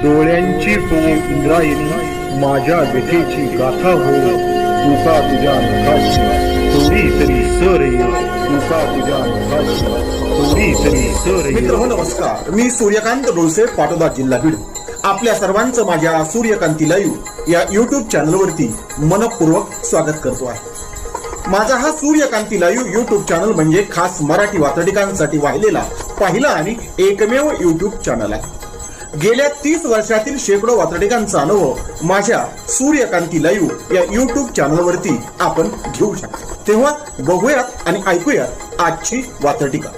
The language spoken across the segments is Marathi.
डोळ्यांची हो इंद्रायणी, माझ्या व्यथेची गाथा हो, तुका तुझ्या नखाची थोडी तरी सर येईल, तुका तुझ्या नखाची थोडी तरी सर येईल. मित्र हो नमस्कार, मी सूर्यकांत डोळसे, पाटोदा, जिल्हा बीड. आपल्या सर्वांचं माझ्या सूर्यकांती लाईव्ह या युट्यूब चॅनलवरती मनपूर्वक स्वागत करतो आहे. माझा हा सूर्यकांती लाईव्ह युट्यूब चॅनल म्हणजे खास मराठी वातडिकांसाठी वाहिलेला पहिला आणि एकमेव युट्यूब चॅनल आहे. गेल्या 30 वर्षातील शेकडो वातडिकांचा अनुभव माझ्या सूर्यकांती लाईव्ह या युट्यूब चॅनलवरती आपण घेऊ शकता. तेव्हा बघूयात आणि ऐकूयात आजची वातडिका.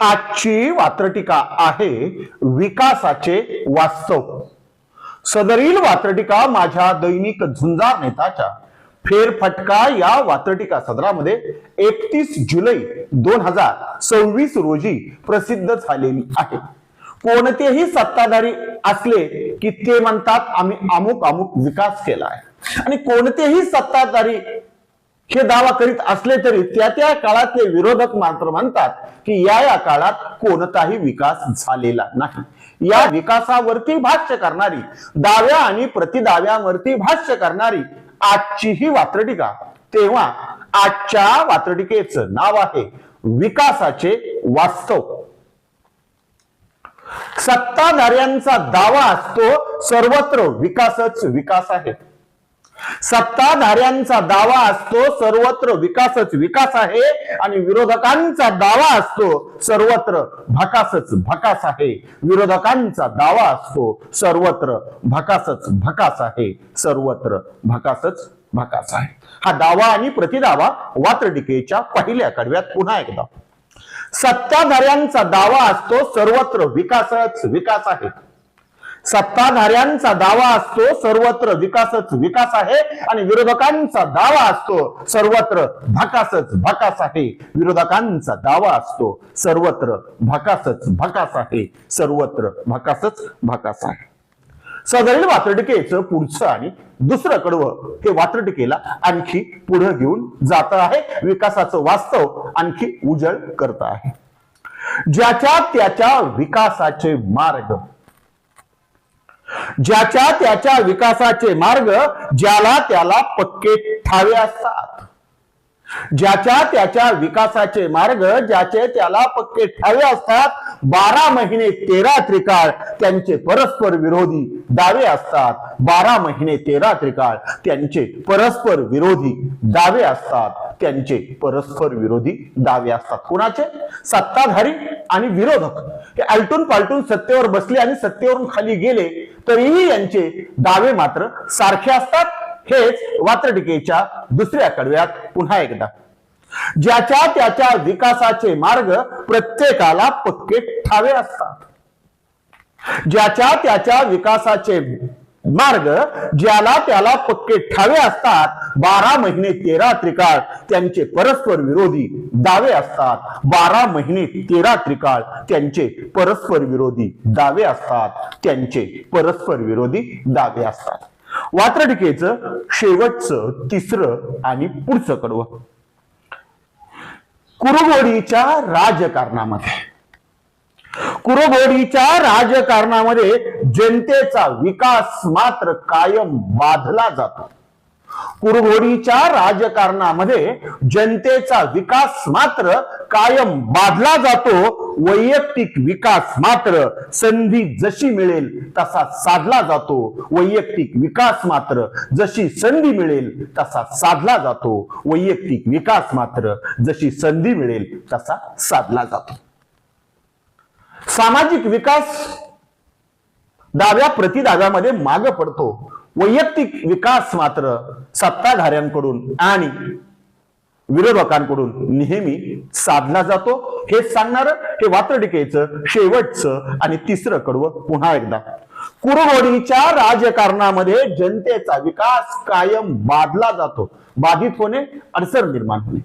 आजची वात्रटिका आहे विकासाचे वास्तव. सदरील वात्रटिका माझ्या दैनिक झुंजार नेताच्या फेरफटका या वात्रटिका सदरामध्ये 31 जुलै 2026 रोजी प्रसिद्ध झालेली आहे. कोणतेही सत्ताधारी असले की ते म्हणतात आम्ही अमुक अमुक विकास केला आहे, आणि कोणतेही सत्ताधारी हे दावा करीत असले तरी त्या काळातले विरोधक मात्र म्हणतात की या काळात कोणताही विकास झालेला नाही. या विकासावरती भाष्य करणारी, दाव्या आणि प्रतिदाव्यावरती भाष्य करणारी आजची ही वात्रटिका. तेव्हा आजच्या वात्रटिकेचं नाव आहे विकासाचे वास्तव. सत्ताधाऱ्यांचा दावा असतो सर्वत्र विकासच विकास आहे. सत्ताधाऱ्यांचा दावा असतो सर्वत्र विकासच विकास आहे, आणि विरोधकांचा दावा असतो सर्वत्र भकासच भकास आहे. विरोधकांचा दावा असतो सर्वत्र भकासच भकास आहे, सर्वत्र भकासच भकास आहे. हा दावा आणि प्रतिदावा वात्रटिकेच्या पहिल्या कडव्यात पुन्हा एकदा. सत्ताधाऱ्यांचा दावा असतो सर्वत्र विकासच विकास आहे. सत्ताधाऱ्यांचा दावा असतो सर्वत्र विकासच विकास आहे, आणि विरोधकांचा दावा असतो सर्वत्र भकासच भकास आहे. विरोधकांचा दावा असतो सर्वत्र भकासच भकास आहे, सर्वत्र भकासच भकास आहे. सदरील वात्रटिकेचं पुढचं आणि दुसरं कडवं हे वात्रटिकेला आणखी पुढे घेऊन जात आहे. विकासाचं वास्तव आणखी उजळ करत आहे. ज्याच्या त्याच्या विकासाचे मार्ग, ज्याच्या त्याच्या विकासाचे मार्ग ज्याला त्याला पक्के ठावे असतात. ज्याच्या त्याच्या विकासाचे मार्ग ज्याचे त्याला पक्के ठावे असतात. 12 महिने 13 त्रिकाळ त्यांचे परस्पर विरोधी दावे असतात. 12 महिने 13 त्रिकाळ त्यांचे परस्पर विरोधी दावे असतात. त्यांचे परस्पर विरोधी दावे असतात. कोणाचे? सत्ताधारी आणि विरोधक हे आलटून पालटून सत्तेवर बसले आणि सत्तेवरून खाली गेले तरीही यांचे दावे मात्र सारखे असतात. हेच वात्रटिकेच्या दुसऱ्या कडव्यात पुन्हा एकदा. ज्याच्या त्याच्या विकासाचे मार्ग प्रत्येकाला पक्के ठावे असतात. ज्याच्या त्याच्या विकासाचे मार्ग ज्याला त्याला पक्के ठावे असतात. 12 महिने 13 त्रिकाळ त्यांचे परस्पर विरोधी दावे असतात. 12 महिने 13 त्रिकाळ त्यांचे परस्पर विरोधी दावे असतात. त्यांचे परस्पर विरोधी दावे असतात. वात्रटिकेचं शेवटचं तिसरं आणि पुढचं कडवं. कुरुगोडीच्या राजकारणामध्ये, कुरुगोडीच्या राजकारणामध्ये जनतेचा विकास मात्र कायम बाधला जातो. कुरुगोडीच्या राजकारणामध्ये जनतेचा विकास मात्र कायम बाधला जातो. वैयक्तिक विकास मात्र संधी जशी मिळेल तसा साधला जातो. वैयक्तिक विकास मात्र जशी संधी मिळेल तसा साधला जातो. वैयक्तिक विकास मात्र जशी संधी मिळेल तसा साधला जातो. सामाजिक विकास दाव्या प्रतिदाव्यामध्ये मागे पडतो. वैयक्तिक विकास मात्र सत्ताधाऱ्यांकडून आणि विरोधकांकडून नेहमी साधला जातो. हे सांगणार हे वात्रटिकेचं शेवटचं आणि तिसरं कडवं पुन्हा एकदा. कुरुगोडीच्या राजकारणामध्ये जनतेचा विकास कायम बाधला जातो. बाधित होणे, अडचण निर्माण होणे.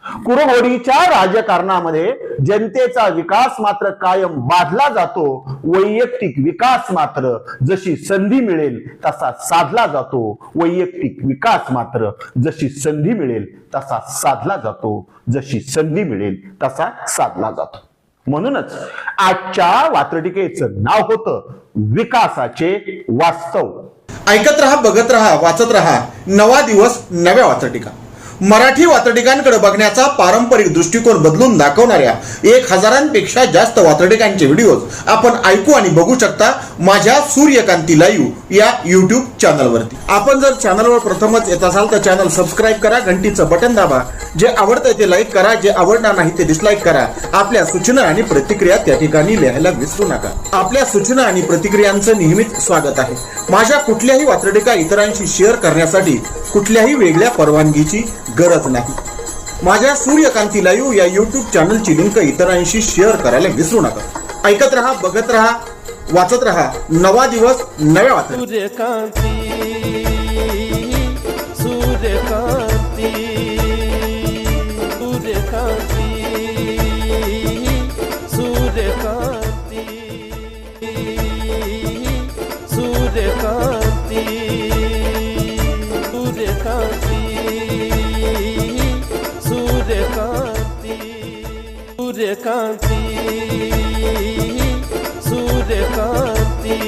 कुरुगोडीच्या राजकारणामध्ये जनतेचा विकास मात्र कायम बाधला जातो. वैयक्तिक विकास मात्र जशी संधी मिळेल तसा साधला जातो. वैयक्तिक विकास मात्र जशी संधी मिळेल तसा साधला जातो. जशी संधी मिळेल तसा साधला जातो. म्हणूनच आजच्या वात्रटिकेचं नाव होतं विकासाचे वास्तव. ऐकत रहा, बघत रहा, वाचत रहा. नवा दिवस, नव्या वात्रटिका. मराठी वात्रटिकांकडे बघण्याचा पारंपरिक दृष्टिकोन बदलून दाखवणाऱ्या 1000पेक्षा जास्त वात्रटिकांचे व्हिडिओज आपण ऐकू आणि बघू शकता माझ्या सूर्यकांती लाईव्ह या युट्यूब चॅनलवरती. आपण जर चॅनलवर प्रथमच येत असाल तर चॅनल सबस्क्राईब करा, घंटीचं बटन दाबा. जे आवडतं ते लाईक करा, जे आवडणार नाही ते डिसलाईक करा. आपल्या सूचना आणि प्रतिक्रिया त्या ठिकाणी लिहायला विसरू नका. आपल्या सूचना आणि प्रतिक्रियांचं नेहमीच स्वागत आहे. माझ्या कुठल्याही वात्रटिका इतरांशी शेअर करण्यासाठी कुठल्याही वेगळ्या परवानगीची गरज नाही. माझ्या सूर्यकांती लाईव्ह या युट्यूब चॅनलची लिंक इतरांशी शेअर करायला विसरू नका. ऐकत रहा, बघत रहा, वाचत रहा. नवा दिवस, नव्या वात्रटिका. सूर्यकांती, सूर्यकांती, सूर्यकांती, सूर्यकांती, सूर्यकांती, सूर्यकांती, सूर्यकांती, सूर्यकांती, सूर्यकांती.